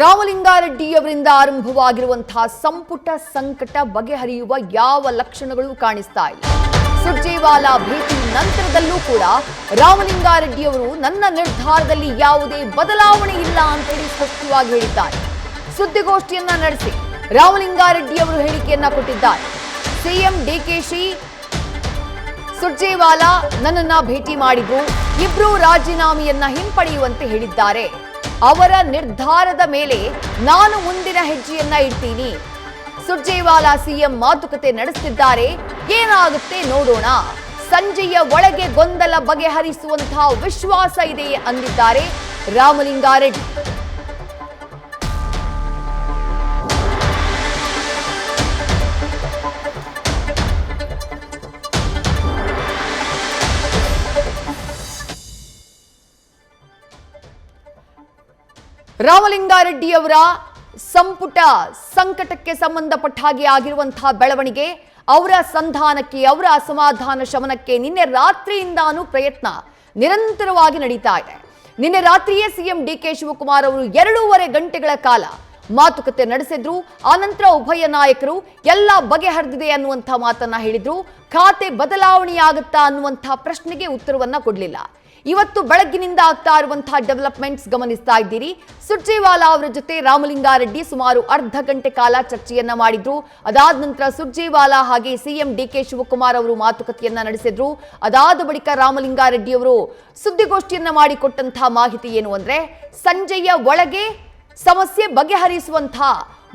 ರಾಮಲಿಂಗಾರೆಡ್ಡಿ ಅವರಿಂದ ಆರಂಭವಾಗಿರುವಂತಹ ಸಂಪುಟ ಸಂಕಟ ಬಗೆಹರಿಯುವ ಯಾವ ಲಕ್ಷಣಗಳು ಕಾಣಿಸ್ತಾ ಇಲ್ಲ. ಸುರ್ಜೇವಾಲಾ ಭೇಟಿ ನಂತರದಲ್ಲೂ ಕೂಡ ರಾಮಲಿಂಗಾರೆಡ್ಡಿ ಅವರು ನನ್ನ ನಿರ್ಧಾರದಲ್ಲಿ ಯಾವುದೇ ಬದಲಾವಣೆ ಇಲ್ಲ ಅಂತ ಹೇಳಿ ಸ್ಪಷ್ಟವಾಗಿ ಹೇಳಿದ್ದಾರೆ. ಸುದ್ದಿಗೋಷ್ಠಿಯನ್ನ ನಡೆಸಿ ರಾಮಲಿಂಗಾರೆಡ್ಡಿ ಅವರು ಹೇಳಿಕೆಯನ್ನ ಕೊಟ್ಟಿದ್ದಾರೆ. ಸಿಎಂ ಡಿಕೆಶಿ ಸುರ್ಜೇವಾಲಾ ನನ್ನನ್ನ ಭೇಟಿ ಮಾಡಿದ್ರು, ಇಬ್ರು ರಾಜೀನಾಮೆಯನ್ನ ಹಿಂಪಡೆಯುವಂತೆ ಹೇಳಿದ್ದಾರೆ. ಅವರ ನಿರ್ಧಾರದ ಮೇಲೆ ನಾನು ಮುಂದಿನ ಹೆಜ್ಜೆಯನ್ನ ಇಡ್ತೀನಿ. ಸುರ್ಜೇವಾಲಾ ಸಿಎಂ ಮಾತುಕತೆ ನಡೆಸುತ್ತಿದ್ದಾರೆ, ಏನಾಗುತ್ತೆ ನೋಡೋಣ. ಸಂಜೆಯ ಒಳಗೆ ಗೊಂದಲ ಬಗೆಹರಿಸುವಂತಹ ವಿಶ್ವಾಸ ಇದೆ ಅಂದಿದ್ದಾರೆ ರಾಮಲಿಂಗಾರೆಡ್ಡಿ. ರಾಮಲಿಂಗಾರೆಡ್ಡಿ ಅವರ ಸಂಪುಟ ಸಂಕಟಕ್ಕೆ ಸಂಬಂಧಪಟ್ಟ ಹಾಗೆ ಆಗಿರುವಂತಹ ಬೆಳವಣಿಗೆ, ಅವರ ಸಂಧಾನಕ್ಕೆ, ಅವರ ಅಸಮಾಧಾನ ಶಮನಕ್ಕೆ ನಿನ್ನೆ ರಾತ್ರಿಯಿಂದಾನು ಪ್ರಯತ್ನ ನಿರಂತರವಾಗಿ ನಡೀತಾ ಇದೆ. ನಿನ್ನೆ ರಾತ್ರಿಯೇ ಸಿಎಂ ಡಿಕೆ ಶಿವಕುಮಾರ್ ಅವರು 2.5 ಗಂಟೆಗಳ ಕಾಲ ಮಾತುಕತೆ ನಡೆಸಿದ್ರು. ಆನಂತರ ಉಭಯ ನಾಯಕರು ಎಲ್ಲ ಬಗೆಹರಿದಿದೆ ಅನ್ನುವಂಥ ಮಾತನ್ನ ಹೇಳಿದ್ರು. ಖಾತೆ ಬದಲಾವಣೆಯಾಗುತ್ತಾ ಅನ್ನುವಂಥ ಪ್ರಶ್ನೆಗೆ ಉತ್ತರವನ್ನ ಕೊಡಲಿಲ್ಲ. ಇವತ್ತು ಬೆಳಗ್ಗಿನಿಂದ ಆಗ್ತಾ ಇರುವಂತಹ ಡೆವಲಪ್ಮೆಂಟ್ಸ್ ಗಮನಿಸ್ತಾ ಇದ್ದೀರಿ. ಸುರ್ಜೇವಾಲಾ ಅವರ ಜೊತೆ ರಾಮಲಿಂಗಾರೆಡ್ಡಿ ಸುಮಾರು ಅರ್ಧ ಗಂಟೆ ಕಾಲ ಚರ್ಚೆಯನ್ನ ಮಾಡಿದ್ರು. ಅದಾದ ನಂತರ ಸುರ್ಜೇವಾಲಾ ಹಾಗೆ ಸಿಎಂ ಡಿಕೆ ಶಿವಕುಮಾರ್ ಅವರು ಮಾತುಕತೆಯನ್ನ ನಡೆಸಿದ್ರು. ಅದಾದ ಬಳಿಕ ರಾಮಲಿಂಗಾರೆಡ್ಡಿ ಅವರು ಸುದ್ದಿಗೋಷ್ಠಿಯನ್ನ ಮಾಡಿಕೊಟ್ಟಂತಹ ಮಾಹಿತಿ ಏನು ಅಂದ್ರೆ, ಸಂಜೆಯ ಒಳಗೆ ಸಮಸ್ಯೆ ಬಗೆಹರಿಸುವಂತಹ,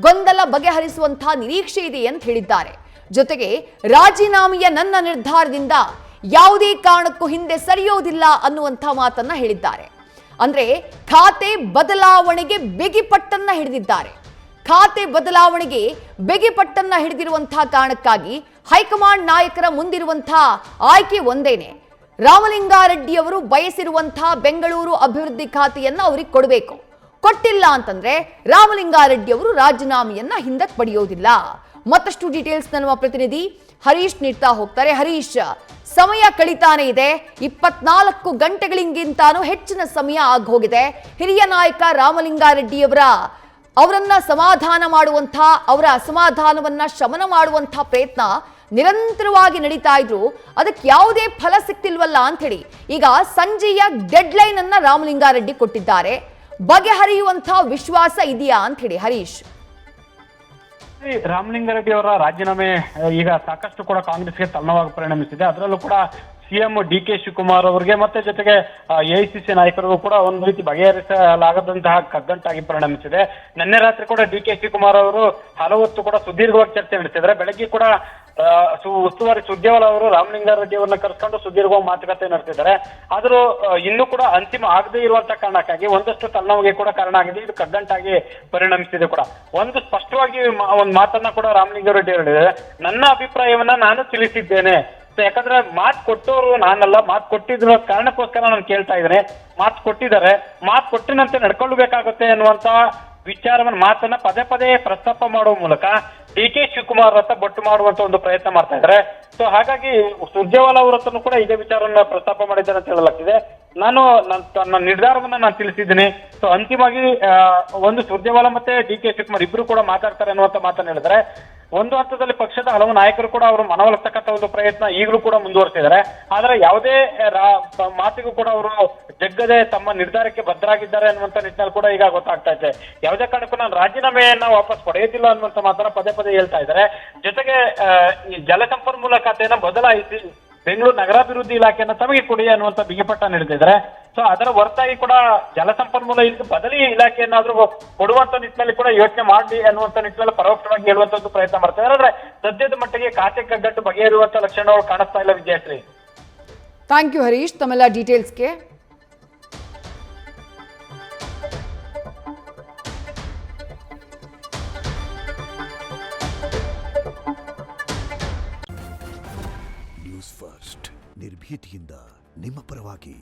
ಗೊಂದಲ ಬಗೆಹರಿಸುವಂತಹ ನಿರೀಕ್ಷೆ ಇದೆ ಅಂತ ಹೇಳಿದ್ದಾರೆ. ಜೊತೆಗೆ ರಾಜೀನಾಮೆಯ ನನ್ನ ನಿರ್ಧಾರದಿಂದ ಯಾವುದೇ ಕಾರಣಕ್ಕೂ ಹಿಂದೆ ಸರಿಯೋದಿಲ್ಲ ಅನ್ನುವಂಥ ಮಾತನ್ನ ಹೇಳಿದ್ದಾರೆ. ಅಂದ್ರೆ ಖಾತೆ ಬದಲಾವಣೆಗೆ ಬಿಗಿಪಟ್ಟನ್ನ ಹಿಡಿದಿದ್ದಾರೆ. ಖಾತೆ ಬದಲಾವಣೆಗೆ ಬಿಗಿಪಟ್ಟನ್ನ ಹಿಡಿದಿರುವಂತಹ ಕಾರಣಕ್ಕಾಗಿ ಹೈಕಮಾಂಡ್ ನಾಯಕರ ಮುಂದಿರುವಂತಹ ಆಯ್ಕೆ ಒಂದೇನೆ. ರಾಮಲಿಂಗಾರೆಡ್ಡಿ ಅವರು ಬಯಸಿರುವಂತಹ ಬೆಂಗಳೂರು ಅಭಿವೃದ್ಧಿ ಖಾತೆಯನ್ನ ಅವರಿಗೆ ಕೊಡಬೇಕು. ಕೊಟ್ಟಿಲ್ಲ ಅಂತಂದ್ರೆ ರಾಮಲಿಂಗಾರೆಡ್ಡಿ ಅವರು ರಾಜೀನಾಮೆಯನ್ನ ಹಿಂದಕ್ಕೆ ಪಡೆಯೋದಿಲ್ಲ. ಮತ್ತಷ್ಟು ಡೀಟೇಲ್ಸ್ ನಮ್ಮ ಪ್ರತಿನಿಧಿ ಹರೀಶ್ ನೀಡ್ತಾ ಹೋಗ್ತಾರೆ. ಹರೀಶ್, ಸಮಯ ಕಳೀತಾನೆ ಇದೆ, 24 ಗಂಟೆಗಳಿಗಿಂತಾನು ಹೆಚ್ಚಿನ ಸಮಯ ಆಗೋಗಿದೆ. ಹಿರಿಯ ನಾಯಕ ರಾಮಲಿಂಗಾರೆಡ್ಡಿ ಅವರನ್ನ ಸಮಾಧಾನ ಮಾಡುವಂಥ, ಅವರ ಅಸಮಾಧಾನವನ್ನ ಶಮನ ಮಾಡುವಂಥ ಪ್ರಯತ್ನ ನಿರಂತರವಾಗಿ ನಡೀತಾ ಇದ್ರು. ಅದಕ್ಕೆ ಯಾವುದೇ ಫಲ ಸಿಕ್ತಿಲ್ವಲ್ಲ ಅಂತ ಹೇಳಿ ಈಗ ಸಂಜೆಯ ಡೆಡ್ಲೈನ್ ಅನ್ನ ರಾಮಲಿಂಗಾರೆಡ್ಡಿ ಕೊಟ್ಟಿದ್ದಾರೆ. ಬಗೆಹರಿಯುವಂಥ ವಿಶ್ವಾಸ ಇದೆಯಾ ಅಂತ ಹೇಳಿ ಹರೀಶ್? ರಾಮಲಿಂಗಾರೆಡ್ಡಿ ಅವರ ರಾಜೀನಾಮೆ ಈಗ ಸಾಕಷ್ಟು ಕೂಡ ಕಾಂಗ್ರೆಸ್ಗೆ ತಲ್ಲಣವಾಗಿ ಪರಿಣಮಿಸಿದೆ. ಅದರಲ್ಲೂ ಕೂಡ ಸಿಎಂ ಡಿಕೆ ಶಿವಕುಮಾರ್ ಅವರಿಗೆ ಮತ್ತೆ ಜೊತೆಗೆ ಎಐಸಿಸಿ ನಾಯಕರಿಗೂ ಕೂಡ ಒಂದು ರೀತಿ ಬಗೆಹರಿಸಲಾಗದಂತಹ ಕಗ್ಗಂಟಾಗಿ ಪರಿಣಮಿಸಿದೆ. ನಿನ್ನೆ ರಾತ್ರಿ ಕೂಡ ಡಿಕೆ ಶಿವಕುಮಾರ್ ಅವರು ಹಲವು ಹೊತ್ತು ಕೂಡ ಸುದೀರ್ಘವಾಗಿ ಚರ್ಚೆ ನಡೆಸಿದ್ದಾರೆ. ಬೆಳಗ್ಗೆ ಕೂಡ ಉಸ್ತುವಾರಿ ಸುರ್ಜೇವಾಲಾ ಅವರು ರಾಮಲಿಂಗಾರೆಡ್ಡಿ ಅವರನ್ನ ಕರೆಸ್ಕೊಂಡು ಸುದೀರ್ಘವಾಗಿ ಮಾತುಕತೆ ನಡೆಸಿದ್ದಾರೆ. ಆದರೂ ಇನ್ನೂ ಕೂಡ ಅಂತಿಮ ಆಗದೇ ಇರುವಂತಹ ಕಾರಣಕ್ಕಾಗಿ ಒಂದಷ್ಟು ತಲೆನೋವಿಗೆ ಕೂಡ ಕಾರಣ ಆಗಿದೆ. ಇದು ಕಗ್ಗಂಟಾಗಿ ಪರಿಣಮಿಸಿದೆ ಕೂಡ. ಒಂದು ಸ್ಪಷ್ಟವಾಗಿ ಒಂದು ಮಾತನ್ನ ಕೂಡ ರಾಮಲಿಂಗಾರೆಡ್ಡಿ ಹೇಳಿದ್ದಾರೆ, ನನ್ನ ಅಭಿಪ್ರಾಯವನ್ನ ನಾನು ತಿಳಿಸಿದ್ದೇನೆ. ಯಾಕಂದ್ರೆ ಮಾತು ಕೊಟ್ಟವರು ನಾನಲ್ಲ, ಮಾತು ಕೊಟ್ಟಿದ್ರ ಕಾರಣಕ್ಕೋಸ್ಕರ ನಾನು ಕೇಳ್ತಾ ಇದ್ದೇನೆ. ಮಾತು ಕೊಟ್ಟಿದ್ದಾರೆ, ಮಾತು ಕೊಟ್ಟಿನಂತೆ ನಡ್ಕೊಳ್ಬೇಕಾಗುತ್ತೆ ಅನ್ನುವಂತ ವಿಚಾರವನ್ನ ಮಾತನ್ನ ಪದೇ ಪದೇ ಪ್ರಸ್ತಾಪ ಮಾಡುವ ಮೂಲಕ ಡಿಕೆ ಶಿವಕುಮಾರ್ ಹತ್ರ ಬೊಟ್ಟು ಮಾಡುವಂತ ಒಂದು ಪ್ರಯತ್ನ ಮಾಡ್ತಾ ಇದ್ದಾರೆ. ಸೊ ಹಾಗಾಗಿ ಸುರ್ಜೇವಾಲಾ ಅವರ ಹತ್ರನೂ ಕೂಡ ಇದೇ ವಿಚಾರವನ್ನ ಪ್ರಸ್ತಾಪ ಮಾಡಿದ್ದಾರೆ ಅಂತ ಹೇಳಲಾಗ್ತಿದೆ. ನಾನು ನನ್ನ ನಿರ್ಧಾರವನ್ನ ನಾನು ತಿಳಿಸಿದ್ದೀನಿ. ಸೊ ಅಂತಿಮವಾಗಿ ಒಂದು ಸುರ್ಜೇವಾಲಾ ಮತ್ತೆ ಡಿಕೆ ಶಿವಕುಮಾರ್ ಇಬ್ರು ಕೂಡ ಮಾತಾಡ್ತಾರೆ ಅನ್ನುವಂತ ಮಾತನ್ನ ಹೇಳಿದ್ರೆ, ಒಂದು ಹಂತದಲ್ಲಿ ಪಕ್ಷದ ಹಲವು ನಾಯಕರು ಕೂಡ ಅವರು ಮನವೊಲಿಸ್ತಕ್ಕಂಥ ಒಂದು ಪ್ರಯತ್ನ ಈಗಲೂ ಕೂಡ ಮುಂದುವರೆಸಿದ್ದಾರೆ. ಆದ್ರೆ ಯಾವುದೇ ಮಾತಿಗೂ ಕೂಡ ಅವರು ಜಗ್ಗದೆ ತಮ್ಮ ನಿರ್ಧಾರಕ್ಕೆ ಬದ್ಧರಾಗಿದ್ದಾರೆ ಅನ್ನುವಂತ ನಿಟ್ಟಿನಲ್ಲಿ ಕೂಡ ಈಗ ಗೊತ್ತಾಗ್ತಾ ಇದೆ. ಯಾವುದೇ ಕಾರಣಕ್ಕೂ ನಾನು ರಾಜೀನಾಮೆಯನ್ನ ವಾಪಸ್ ಪಡೆಯೋದಿಲ್ಲ ಅನ್ನುವಂತ ಮಾತನ್ನ ಪದೇ ಪದೇ ಹೇಳ್ತಾ ಇದ್ದಾರೆ. ಜೊತೆಗೆ ಈ ಜಲಸಂಪನ್ಮೂಲ ಖಾತೆಯನ್ನ ಬದಲಾಯಿಸಿ ಬೆಂಗಳೂರು ನಗರಾಭಿವೃದ್ಧಿ ಇಲಾಖೆಯನ್ನ ತಮಗೆ ಕೊಡಿ ಅನ್ನುವಂತ ಬಿಗಿಪಟ್ಟ ನೀಡಿದ್ದಾರೆ. ಸೊ ಅದರ ಹೊರತಾಗಿ ಕೂಡ ಜಲಸಂಪನ್ಮೂಲ ಬದಲಿ ಇಲಾಖೆಯನ್ನಾದ್ರೂ ಕೊಡುವಂತ ನಿಟ್ಟಿನಲ್ಲಿ ಕೂಡ ಯೋಚನೆ ಮಾಡಿ ಅನ್ನುವಂತ ನಿಟ್ಟಿನಲ್ಲಿ ಪರೋಕ್ಷವಾಗಿ ಹೇಳುವಂತದ್ದು ಪ್ರಯತ್ನ ಮಾಡ್ತಾರೆ. ಆದ್ರೆ ಸದ್ಯದ ಮಟ್ಟಿಗೆ ಖಾತೆ ಕಗ್ಗಟ್ಟು ಬಗೆಹರಿಯುವಂತ ಲಕ್ಷಣಗಳು ಕಾಣಿಸ್ತಾ ಇಲ್ಲ. ವಿಜಯಶ್ರೀ, ಥ್ಯಾಂಕ್ ಯು ಹರೀಶ್ ತಮ್ಮೆಲ್ಲ ಡೀಟೇಲ್ಸ್ಗೆ. ನ್ಯೂಸ್ ಫಸ್ಟ್ ನಿರ್ಭೀತಿಯಿಂದ ನಿಮ್ಮ ಪರವಾಗಿ.